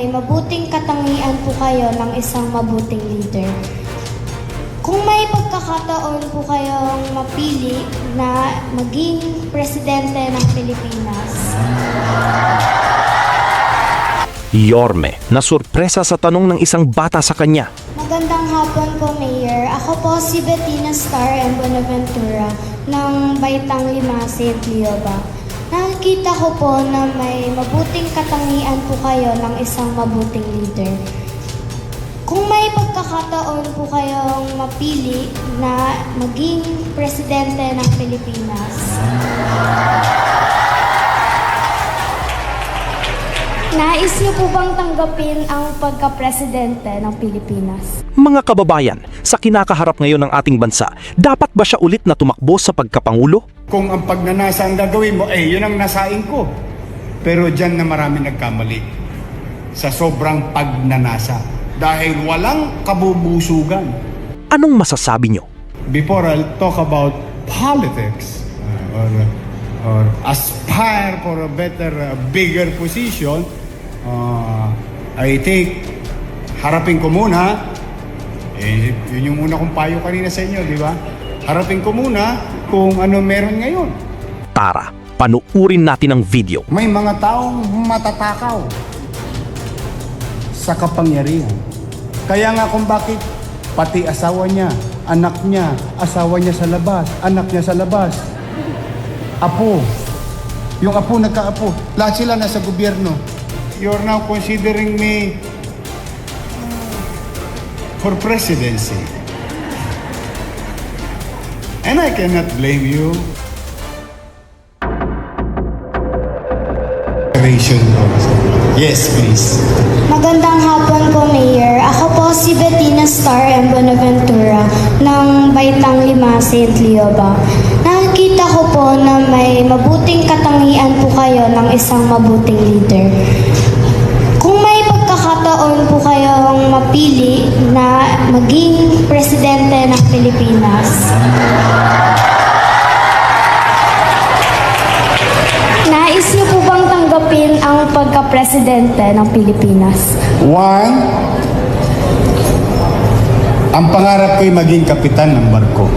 mabuting katangian po kayo ng isang mabuting leader. Kung may pagkakataon po kayong mapili na maging presidente ng Pilipinas. Yorme na sorpresa sa tanong ng isang bata sa kanya. Magandang hapon po, Mayor. Ako po si Bettina Star and Buenaventura ng Baitang Lima, St. Leoba. Nakikita ko po na may mabuting katangian po kayo ng isang mabuting leader. Kung may pagkakataon po kayong mapili na maging presidente ng Pilipinas. Nais niyo po bang tanggapin ang pagka-presidente ng Pilipinas? Mga kababayan, sa kinakaharap ngayon ng ating bansa, dapat ba siya ulit na tumakbo sa pagkapangulo? Kung ang pagnanasa ang gagawin mo, yun ang nasain ko. Pero dyan na marami nagkamali sa sobrang pagnanasa dahil walang kabubusugan. Anong masasabi nyo? Before I'll talk about politics or aspire for a better, bigger position, I think harapin ko muna, yun yung una kong payo kanina sa inyo, di ba? Harapin ko muna kung ano meron ngayon. Tara, panuurin natin ang video. May mga taong matatakaw sa kapangyarihan. Kaya nga kung bakit pati asawa niya, anak niya, asawa niya sa labas, anak niya sa labas, apo, yung apo nagkaapo, lahat sila nasa gobyerno. You're now considering me for presidency. And I cannot blame you. Yes, please. Magandang hapon po, Mayor. Ako po si Bettina Star and Buenaventura ng Baitang Lima, St. Leoba. Nakikita ko po na may mabuting katangian po kayo ng isang mabuting leader. Kung may pagkakataon po kayong mapili na maging presidente ng Pilipinas. Nais niyo po bang tanggapin ang pagka-presidente ng Pilipinas? One, ang pangarap ko'y maging kapitan ng barko.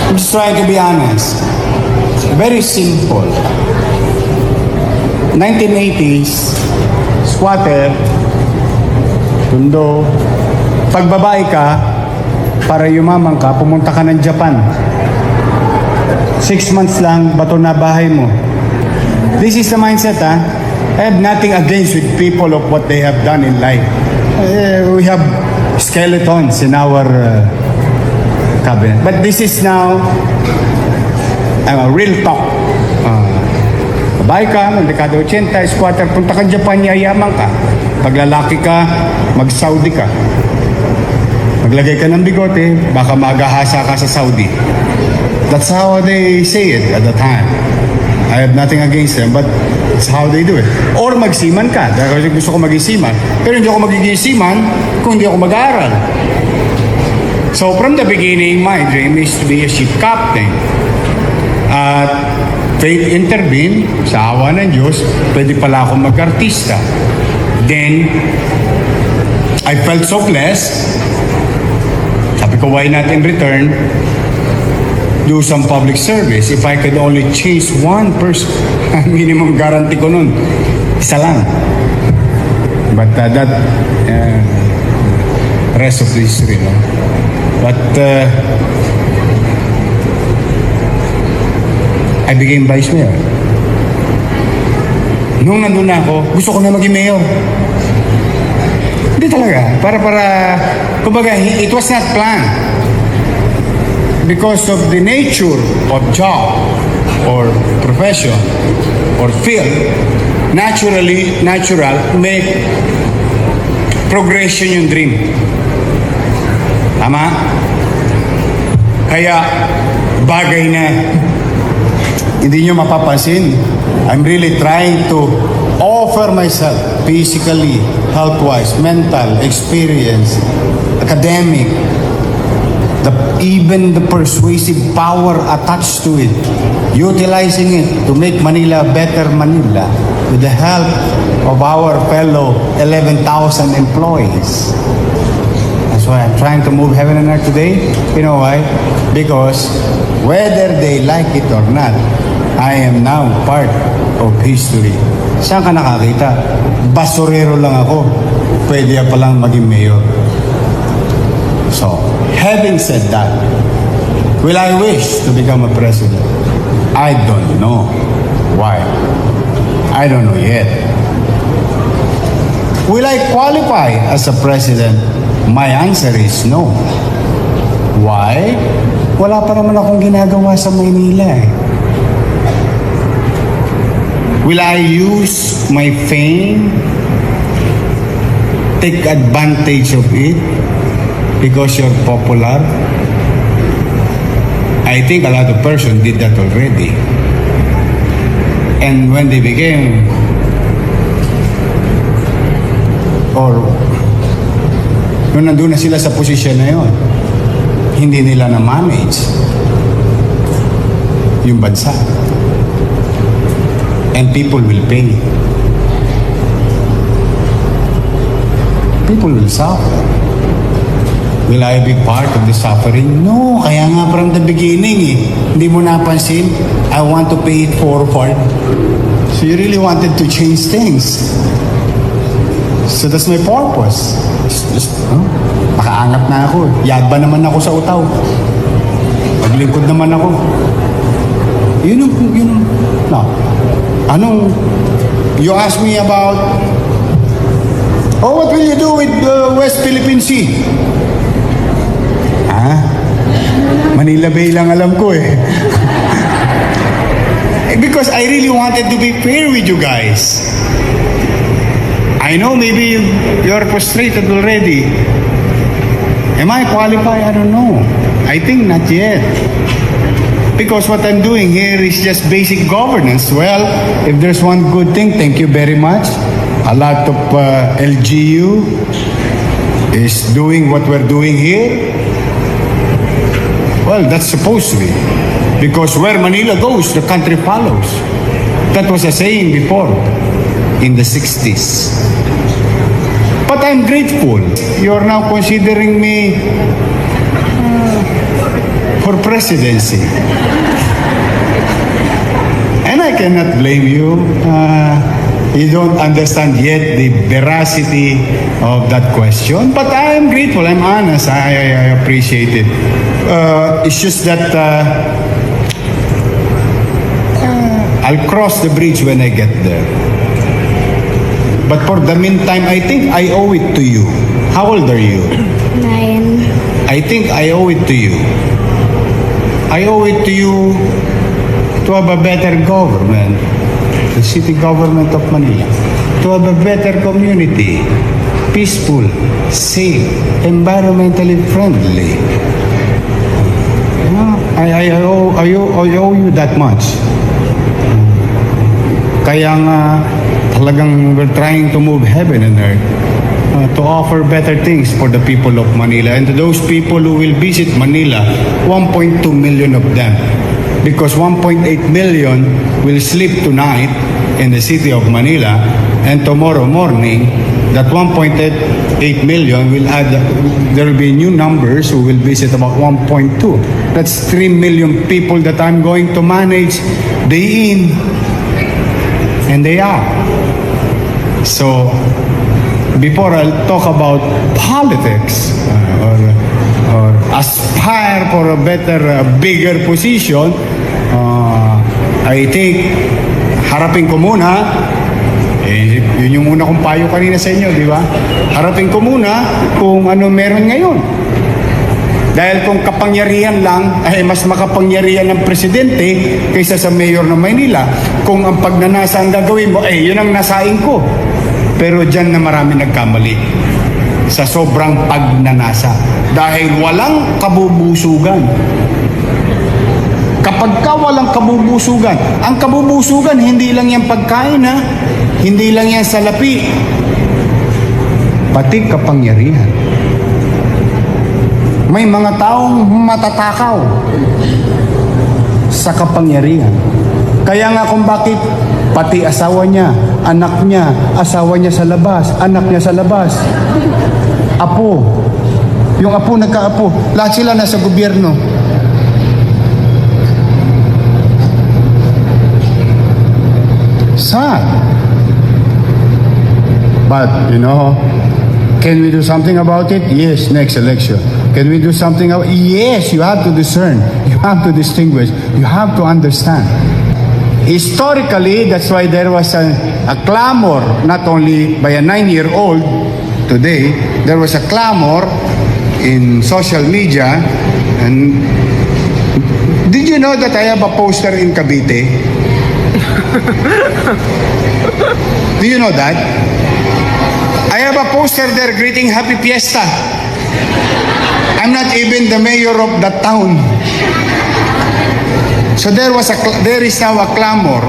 I'm just trying to be honest. Very simple. 1980s, squatter, tundo, pag babae ka, para yumaman ka, pumunta ka ng Japan. 6 months lang, bato na bahay mo. This is the mindset, ha? I have nothing against with people of what they have done in life. We have skeletons in our cabinet. But this is now real talk. Babae ka, ng dekada 80, squatter, punta ka Japan, yayaman ka. Pag lalaki ka, mag-Saudi ka. Maglagay ka ng bigote, baka magahasa ka sa Saudi. That's how they say it at the time. I have nothing against them, but it's how they do it. Or magsiman ka, dahil gusto ko maging seaman. Pero hindi ako magiging seaman kung hindi ako mag-aaral. So from the beginning, my dream is to be a ship captain. At fate intervene, sa awa ng Diyos, pwede pala akong mag-artista. Then, I felt so blessed. Sabi ko, why not in return do some public service? If I could only change one person, minimum guarantee ko nun, isa lang. But that rest of the history, no? But I became vice mayor. Nung nandun na ako, gusto ko na maging mayor. Hindi talaga. Kumbaga, it was not planned. Because of the nature of job or profession or field, natural, may progression yung dream. Tama? Kaya, bagay na hindi nyo mapapansin. I'm really trying to offer myself physically, health-wise, mental, experience, academic, even the persuasive power attached to it, utilizing it to make Manila a better Manila, with the help of our fellow 11,000 employees. That's why I'm trying to move heaven and earth today. You know why? Because whether they like it or not, I am now part of history. Saan ka nakakita? Basurero lang ako. Pwede pa lang maging mayor. So, having said that, will I wish to become a president? I don't know. Why? I don't know yet. Will I qualify as a president? My answer is no. Why? Wala pa naman akong ginagawa sa Maynila eh. Will I use my fame? Take advantage of it? Because you're popular? I think a lot of person did that already. And when they became, or nung nandun na sila sa posisyon na yon, hindi nila na-manage yung bansa. And people will pay. People will suffer. Will I be part of the suffering? No, kaya nga from the beginning eh. Hindi mo napansin, I want to pay it forward. So you really wanted to change things. So that's my purpose. Makaangat na ako. Yadba naman ako sa utaw. Maglingkod naman ako. Yun. No. Anong, you ask me about, what will you do with the West Philippine Sea? Manila Bay lang alam ko eh. Because I really wanted to be fair with you guys. I know maybe you're frustrated already. Am I qualified? I don't know. I think not yet. Because what I'm doing here is just basic governance. Well, if there's one good thing, thank you very much. A lot of LGU is doing what we're doing here. Well, that's supposed to be. Because where Manila goes, the country follows. That was a saying before, in the 60s. But I'm grateful. You're now considering me for presidency. And I cannot blame you. You don't understand yet the veracity of that question. But I am grateful. I'm honest. I appreciate it. It's just that I'll cross the bridge when I get there. But for the meantime, I think I owe it to you. How old are you? 9. I think I owe it to you. I owe it to you to have a better government, the city government of Manila, to have a better community, peaceful, safe, environmentally friendly. I owe you that much. Kaya nga, talagang we're trying to move heaven and earth to offer better things for the people of Manila. And to those people who will visit Manila, 1.2 million of them. Because 1.8 million will sleep tonight in the city of Manila, and tomorrow morning, that 1.8 million will add, there will be new numbers who will visit about 1.2. That's 3 million people that I'm going to manage day in and day out. So, before I'll talk about politics or aspire for a better, bigger position, I think harapin ko muna, yun yung una kong payo kanina sa inyo, di ba? Harapin ko muna kung ano meron ngayon. Dahil kung kapangyarihan lang, ay mas makapangyarihan ng presidente kaysa sa mayor ng Maynila. Kung ang pagnanasa ang gagawin mo, yun ang nasain ko. Pero dyan na marami nagkamali sa sobrang pagnanasa. Dahil walang kabubusugan. Kapag ka walang kabubusugan, ang kabubusugan, hindi lang yan pagkain ha, hindi lang yan salapi, pati kapangyarihan. May mga taong matatakaw sa kapangyarihan. Kaya nga kung bakit pati asawa niya, anak niya, asawa niya sa labas, anak niya sa labas, apo, yung apo nagkaapo, lahat sila nasa gobyerno. Sad. But, can we do something about it? Yes, next election. Can we do something about it? Yes, you have to discern. You have to distinguish. You have to understand. Historically, that's why there was a clamor, not only by a 9-year-old today, there was a clamor in social media. And did you know that I have a poster in Cavite? Do you know that? I have a poster there greeting Happy Fiesta. I'm not even the mayor of that town. So there is now a clamor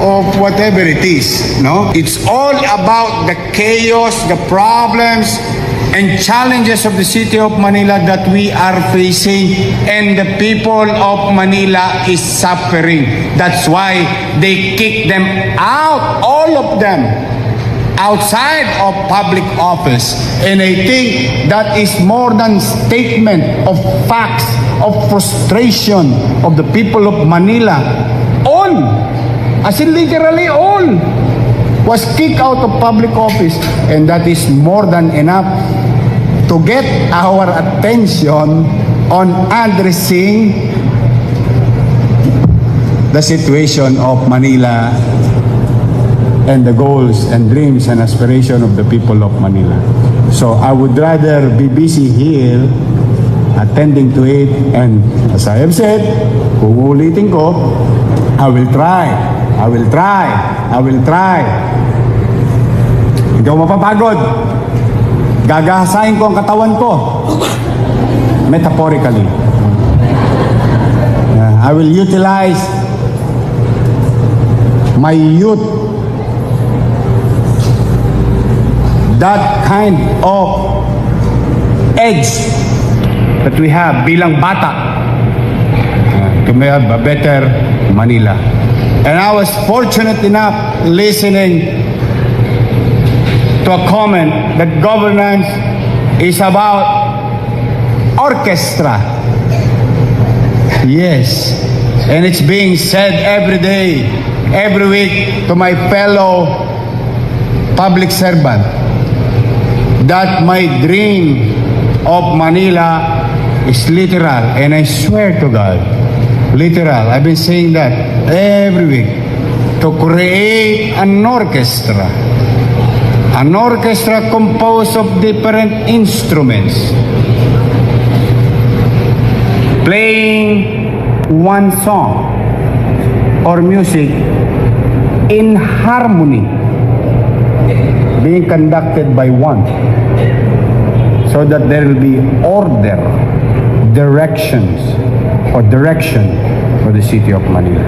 of whatever it is, no? It's all about the chaos, the problems, and challenges of the city of Manila that we are facing, and the people of Manila is suffering. That's why they kick them out, all of them, outside of public office. And I think that is more than statement of facts, of frustration of the people of Manila. All, as in literally all, was kicked out of public office. And that is more than enough to get our attention on addressing the situation of Manila and the goals and dreams and aspiration of the people of Manila. So I would rather be busy here attending to it, and as I have said, kung ulitin ko, I will try. Hindi ako mapapagod. Gagahasain ko ang katawan ko. Metaphorically. I will utilize my youth, that kind of edge that we have bilang bata to have a better Manila. And I was fortunate enough listening to a comment that governance is about orchestra. Yes. And it's being said every day, every week to my fellow public servant that my dream of Manila is literal. And I swear to God, literal. I've been saying that every week. To create an orchestra. An orchestra composed of different instruments. Playing one song or music in harmony. Being conducted by one. So that there will be order, direction for the city of Manila.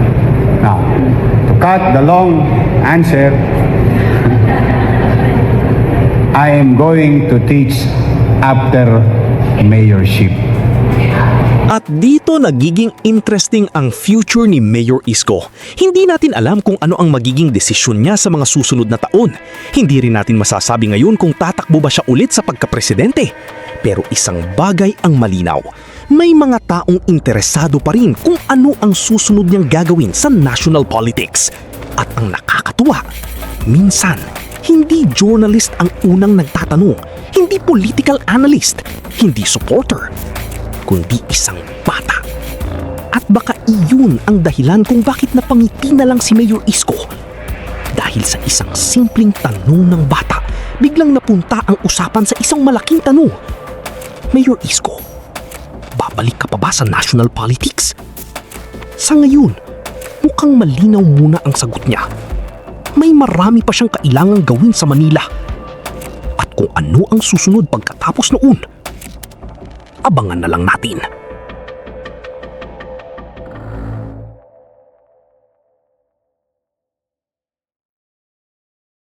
Now, to cut the long answer, I am going to teach after mayorship. At dito nagiging interesting ang future ni Mayor Isko. Hindi natin alam kung ano ang magiging desisyon niya sa mga susunod na taon. Hindi rin natin masasabi ngayon kung tatakbo ba siya ulit sa pagkapresidente. Pero isang bagay ang malinaw. May mga taong interesado pa rin kung ano ang susunod niyang gagawin sa national politics. At ang nakakatuwa, minsan, hindi journalist ang unang nagtatanong, hindi political analyst, hindi supporter, kundi isang bata. At baka iyon ang dahilan kung bakit napangiti na lang si Mayor Isko. Dahil sa isang simpleng tanong ng bata, biglang napunta ang usapan sa isang malaking tanong. Mayor Isko, babalik ka pa ba sa national politics? Sa ngayon, mukhang malinaw muna ang sagot niya. May marami pa siyang kailangang gawin sa Manila. At kung ano ang susunod pagkatapos noon, abangan na lang natin.